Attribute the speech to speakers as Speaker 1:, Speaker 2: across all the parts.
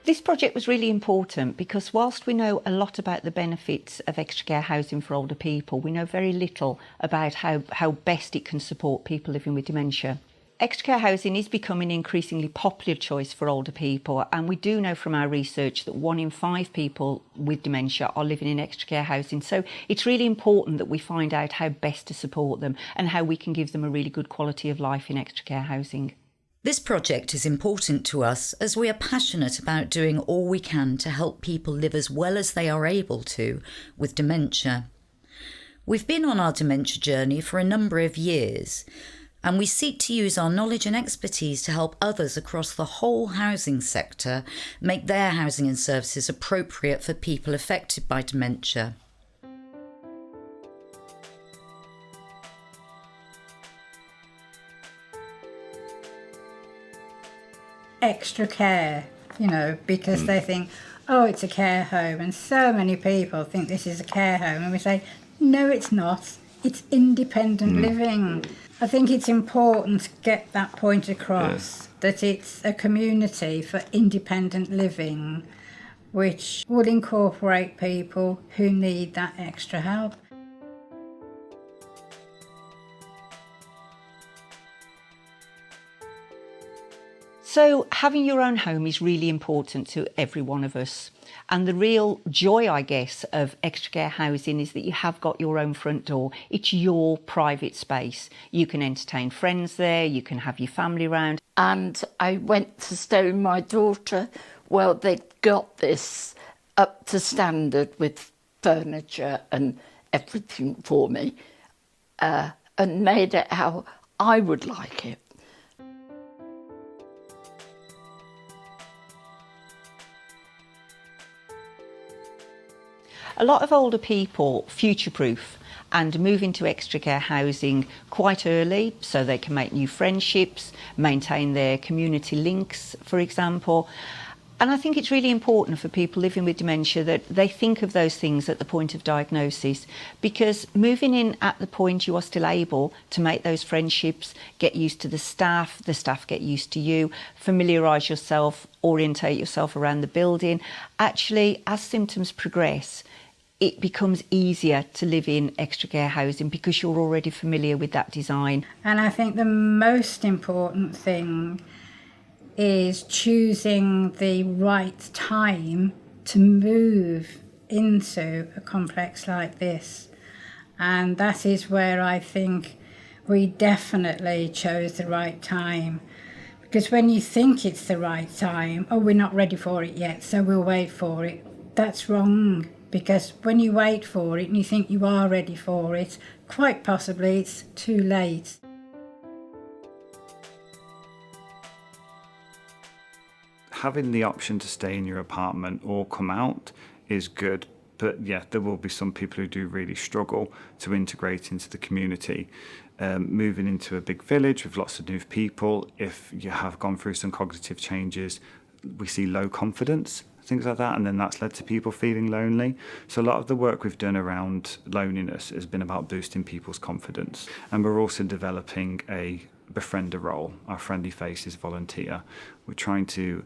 Speaker 1: This project was really important because whilst we know a lot about the benefits of extra care housing for older people, we know very little about how best it can support people living with dementia. Extra care housing is becoming an increasingly popular choice for older people, and we do know from our research that 1 in 5 people with dementia are living in extra care housing. So it's really important that we find out how best to support them and how we can give them a really good quality of life in extra care housing.
Speaker 2: This project is important to us as we are passionate about doing all we can to help people live as well as they are able to with dementia. We've been on our dementia journey for a number of years, and we seek to use our knowledge and expertise to help others across the whole housing sector make their housing and services appropriate for people affected by dementia.
Speaker 3: Extra care, because they think, oh, it's a care home, and so many people think this is a care home, and we say, no, it's not. It's independent living. I think it's important to get that point across, that it's a community for independent living, which would incorporate people who need that extra help.
Speaker 1: So having your own home is really important to every one of us. And the real joy, I guess, of extra care housing is that you have got your own front door. It's your private space. You can entertain friends there, you can have your family round.
Speaker 4: And I went to stay with my daughter. Well, they'd got this up to standard with furniture and everything for me, and made it how I would like it.
Speaker 1: A lot of older people future-proof and move into extra care housing quite early so they can make new friendships, maintain their community links, for example. And I think it's really important for people living with dementia that they think of those things at the point of diagnosis, because moving in at the point you are still able to make those friendships, get used to the staff get used to you, familiarise yourself, orientate yourself around the building. Actually, as symptoms progress, it becomes easier to live in extra care housing because you're already familiar with that design.
Speaker 3: And I think the most important thing is choosing the right time to move into a complex like this. And that is where I think we definitely chose the right time. Because when you think it's the right time, oh, we're not ready for it yet, so we'll wait for it. That's wrong. Because when you wait for it and you think you are ready for it, quite possibly it's too late.
Speaker 5: Having the option to stay in your apartment or come out is good, but yeah, there will be some people who do really struggle to integrate into the community. Moving into a big village with lots of new people, if you have gone through some cognitive changes, we see low confidence, things like that, and then that's led to people feeling lonely. So a lot of the work we've done around loneliness has been about boosting people's confidence. And we're also developing a befriender role, our Friendly Faces volunteer. We're trying to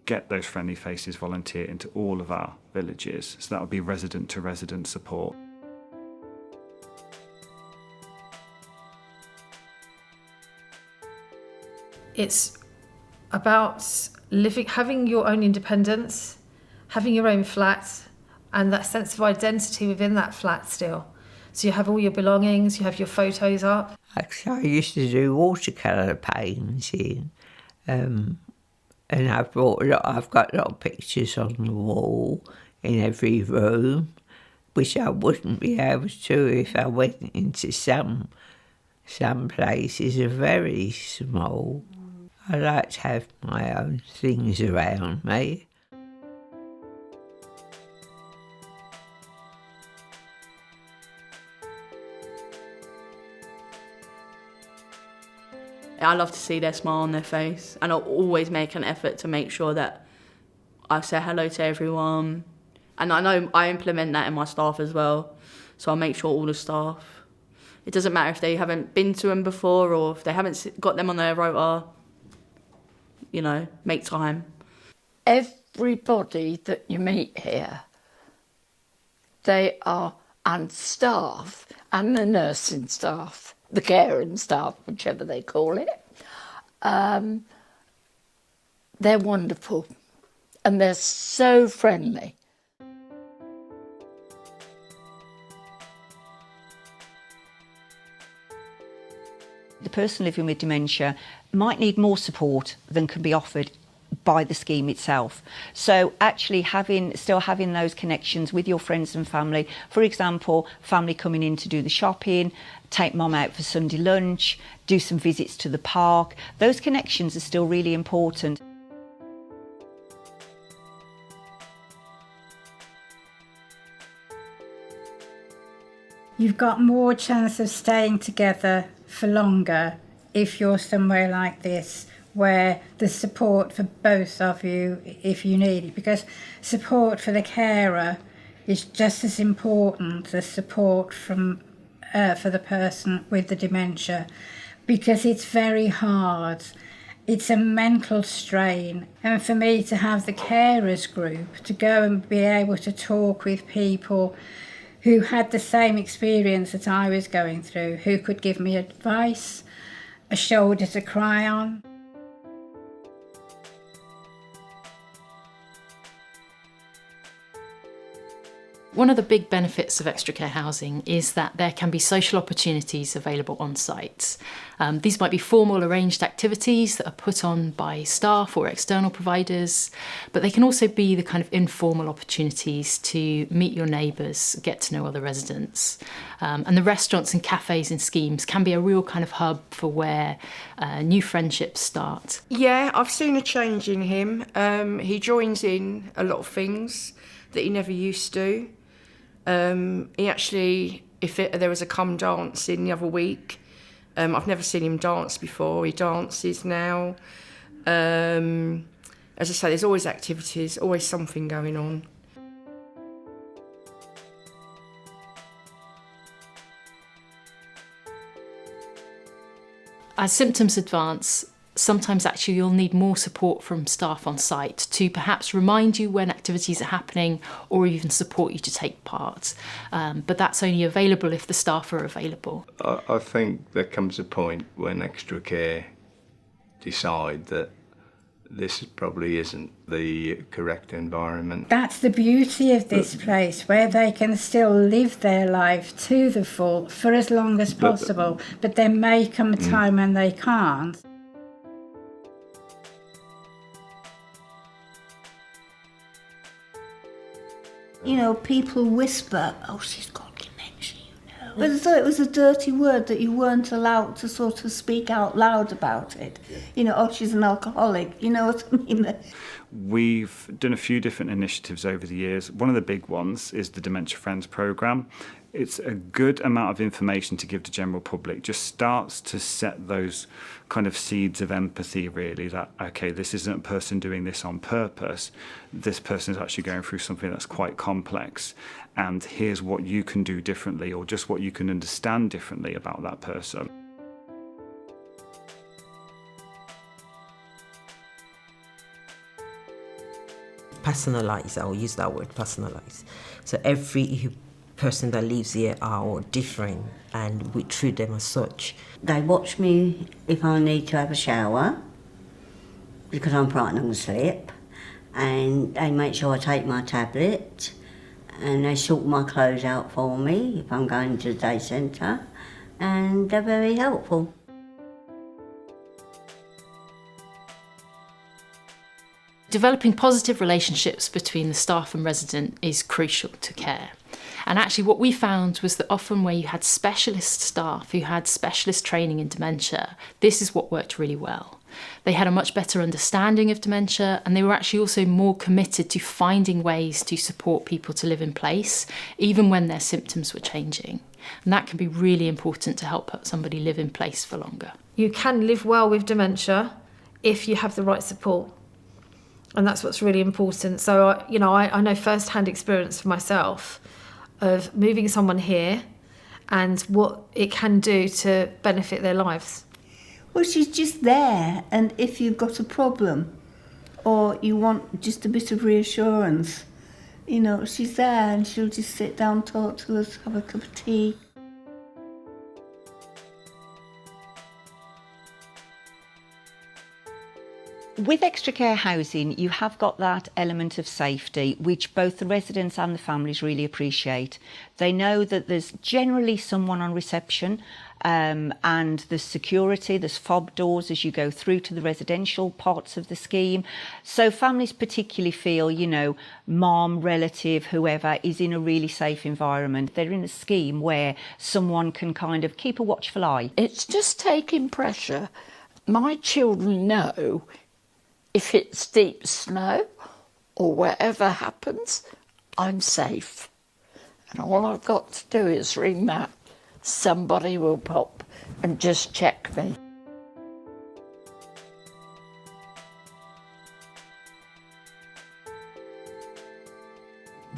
Speaker 5: get those Friendly Faces volunteer into all of our villages. So that would be resident to resident support.
Speaker 6: It's about having your own independence, having your own flat, and that sense of identity within that flat still. So you have all your belongings, you have your photos up.
Speaker 7: Actually, I used to do watercolour painting, and I've got a lot of pictures on the wall in every room, which I wouldn't be able to if I went into some places are very small. I like to have my own things around me.
Speaker 8: I love to see their smile on their face, and I'll always make an effort to make sure that I say hello to everyone. And I know I implement that in my staff as well, so I'll make sure all the staff, it doesn't matter if they haven't been to them before or if they haven't got them on their rota, make time.
Speaker 4: Every everybody that you meet here, and staff, and the nursing staff, the caring staff, whichever they call it, they're wonderful and they're so friendly.
Speaker 1: The person living with dementia might need more support than can be offered by the scheme itself. So actually still having those connections with your friends and family, for example, family coming in to do the shopping, take mum out for Sunday lunch, do some visits to the park, those connections are still really important.
Speaker 3: You've got more chance of staying together for longer if you're somewhere like this, where there's support for both of you if you need it, because support for the carer is just as important as support for the person with the dementia, because it's very hard. It's a mental strain. And for me to have the carers group, to go and be able to talk with people who had the same experience that I was going through, who could give me advice, a shoulder to cry on.
Speaker 9: One of the big benefits of extra care housing is that there can be social opportunities available on site. These might be formal arranged activities that are put on by staff or external providers, but they can also be the kind of informal opportunities to meet your neighbours, get to know other residents. And the restaurants and cafes and schemes can be a real kind of hub for where new friendships start.
Speaker 10: Yeah, I've seen a change in him. He joins in a lot of things that he never used to. He actually, there was a come dancing the other week, I've never seen him dance before. He dances now. As I say, there's always activities, always something going on.
Speaker 9: As symptoms advance, sometimes actually you'll need more support from staff on site to perhaps remind you when activities are happening or even support you to take part. But that's only available if the staff are available.
Speaker 11: I think there comes a point when extra care decide that this probably isn't the correct environment.
Speaker 3: That's the beauty of this place, where they can still live their life to the full for as long as possible, but there may come a time when they can't.
Speaker 12: You know, people whisper, oh, she's got dementia, you know. But as though it was a dirty word that you weren't allowed to sort of speak out loud about it. Yeah. You know, oh, she's an alcoholic, you know what I mean?
Speaker 5: We've done a few different initiatives over the years. One of the big ones is the Dementia Friends programme. It's a good amount of information to give to general public, just starts to set those kind of seeds of empathy, really, that, okay, this isn't a person doing this on purpose. This person is actually going through something that's quite complex, and here's what you can do differently, or just what you can understand differently about that person.
Speaker 13: Personalise, I'll use that word, personalise. So every person that lives here are different and we treat them as such.
Speaker 12: They watch me if I need to have a shower, because I'm frightened of sleep, and they make sure I take my tablet, and they sort my clothes out for me if I'm going to the day centre, and they're very helpful.
Speaker 9: Developing positive relationships between the staff and resident is crucial to care. And actually what we found was that often where you had specialist staff who had specialist training in dementia, this is what worked really well. They had a much better understanding of dementia, and they were actually also more committed to finding ways to support people to live in place, even when their symptoms were changing. And that can be really important to help somebody live in place for longer.
Speaker 6: You can live well with dementia if you have the right support. And that's what's really important. So, I know first-hand experience for myself of moving someone here and what it can do to benefit their lives.
Speaker 12: Well, she's just there, and if you've got a problem
Speaker 14: or you want just a bit of reassurance. You know, she's there and she'll just sit down, talk to us, have a cup of tea.
Speaker 1: With extra care housing, you have got that element of safety, which both the residents and the families really appreciate. They know that there's generally someone on reception, and there's security, there's fob doors as you go through to the residential parts of the scheme. So families particularly feel, you know, mom, relative, whoever is in a really safe environment. They're in a scheme where someone can kind of keep a watchful eye.
Speaker 4: It's just taking pressure. My children know if it's deep snow or whatever happens, I'm safe. And all I've got to do is ring that. Somebody will pop and just check me.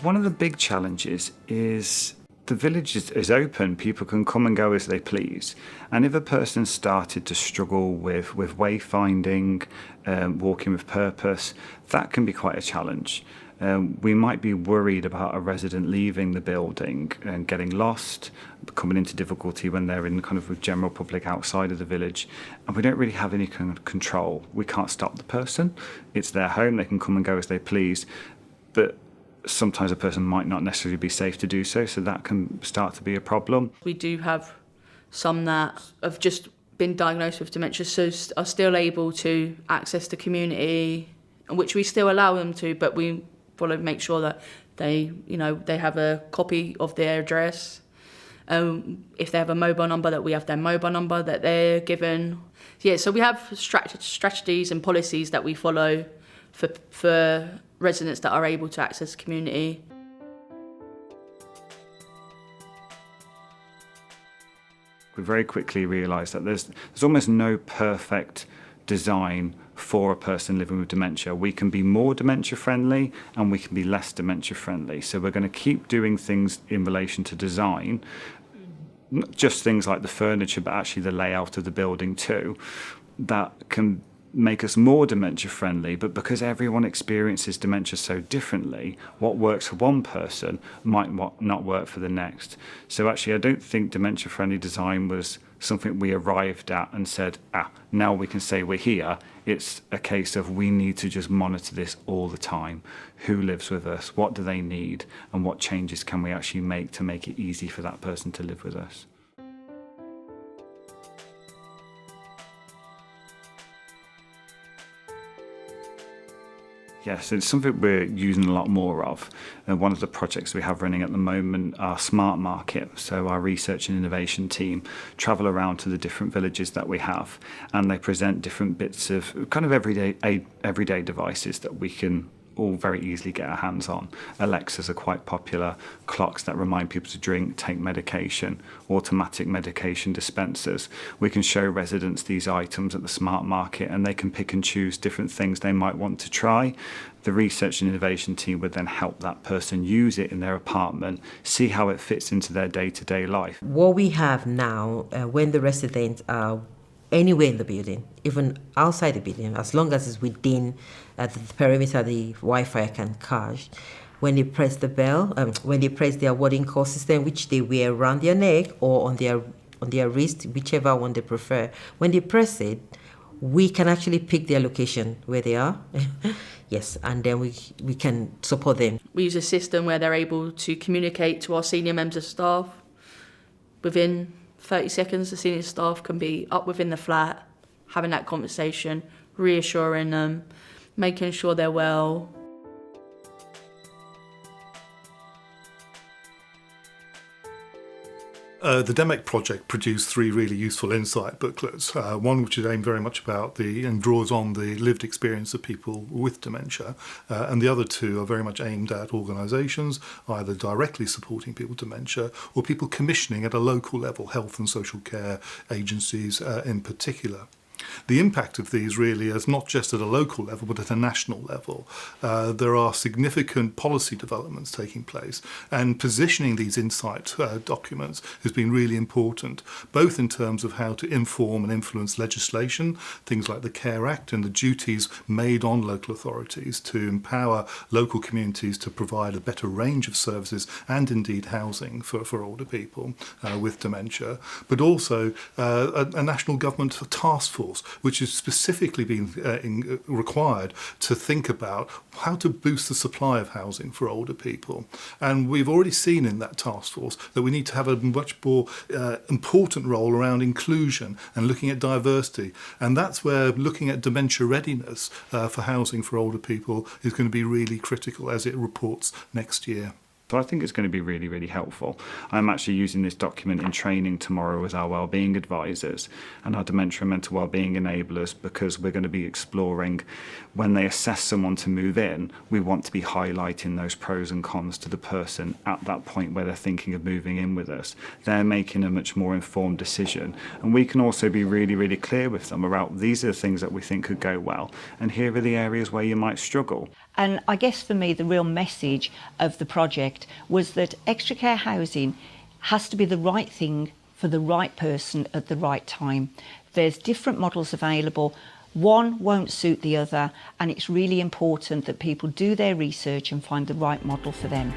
Speaker 5: One of the big challenges is the village is open, people can come and go as they please. And if a person started to struggle with wayfinding, walking with purpose, that can be quite a challenge. We might be worried about a resident leaving the building and getting lost, coming into difficulty when they're in kind of with general public outside of the village, and we don't really have any kind of control. We can't stop the person. It's their home, they can come and go as they please, but sometimes a person might not necessarily be safe to do so, so that can start to be a problem.
Speaker 8: We do have some that have just been diagnosed with dementia, so are still able to access the community, which we still allow them to, but we want to make sure that they have a copy of their address. If they have a mobile number, that we have their mobile number that they're given. Yeah, so we have strategies and policies that we follow for residents that are able to access the community.
Speaker 5: We very quickly realised that there's almost no perfect design for a person living with dementia. We can be more dementia friendly and we can be less dementia friendly. So we're going to keep doing things in relation to design, not just things like the furniture, but actually the layout of the building too, that can make us more dementia friendly. But because everyone experiences dementia so differently, what works for one person might not work for the next. So actually I don't think dementia friendly design was something we arrived at and said, now we can say we're here. It's a case of we need to just monitor this all the time. Who lives with us? What do they need? And what changes can we actually make to make it easy for that person to live with us? Yes, it's something we're using a lot more of. One of the projects we have running at the moment are Smart Market. So our research and innovation team travel around to the different villages that we have, and they present different bits of kind of everyday devices that we can all very easily get our hands on. Alexas are quite popular, clocks that remind people to drink, take medication, automatic medication dispensers. We can show residents these items at the Smart Market and they can pick and choose different things they might want to try. The research and innovation team would then help that person use it in their apartment, see how it fits into their day-to-day life.
Speaker 13: What we have now, when the residents are anywhere in the building, even outside the building, as long as it's within the perimeter the Wi-Fi can catch, when they press the bell, when they press their warding call system, which they wear around their neck or on their wrist, whichever one they prefer, when they press it, we can actually pick their location where they are. Yes, and then we can support them.
Speaker 8: We use a system where they're able to communicate to our senior members of staff. Within 30 seconds, the senior staff can be up within the flat, having that conversation, reassuring them, making sure they're well.
Speaker 15: The DemECH project produced 3 really useful insight booklets. One which is aimed very much about and draws on the lived experience of people with dementia, and the other 2 are very much aimed at organisations, either directly supporting people with dementia or people commissioning at a local level, health and social care agencies in particular. The impact of these really is not just at a local level but at a national level. There are significant policy developments taking place, and positioning these insight documents has been really important, both in terms of how to inform and influence legislation, things like the Care Act and the duties made on local authorities to empower local communities to provide a better range of services and indeed housing for older people with dementia, but also a national government task force which has specifically been required to think about how to boost the supply of housing for older people. And we've already seen in that task force that we need to have a much more important role around inclusion and looking at diversity. And that's where looking at dementia readiness for housing for older people is going to be really critical as it reports next year.
Speaker 5: So I think it's going to be really, really helpful. I'm actually using this document in training tomorrow with our wellbeing advisors and our dementia and mental wellbeing enablers, because we're going to be exploring when they assess someone to move in, we want to be highlighting those pros and cons to the person at that point where they're thinking of moving in with us. They're making a much more informed decision, and we can also be really, really clear with them about these are the things that we think could go well, and here are the areas where you might struggle.
Speaker 1: And I guess for me, the real message of the project was that extra care housing has to be the right thing for the right person at the right time. There's different models available. One won't suit the other, and it's really important that people do their research and find the right model for them.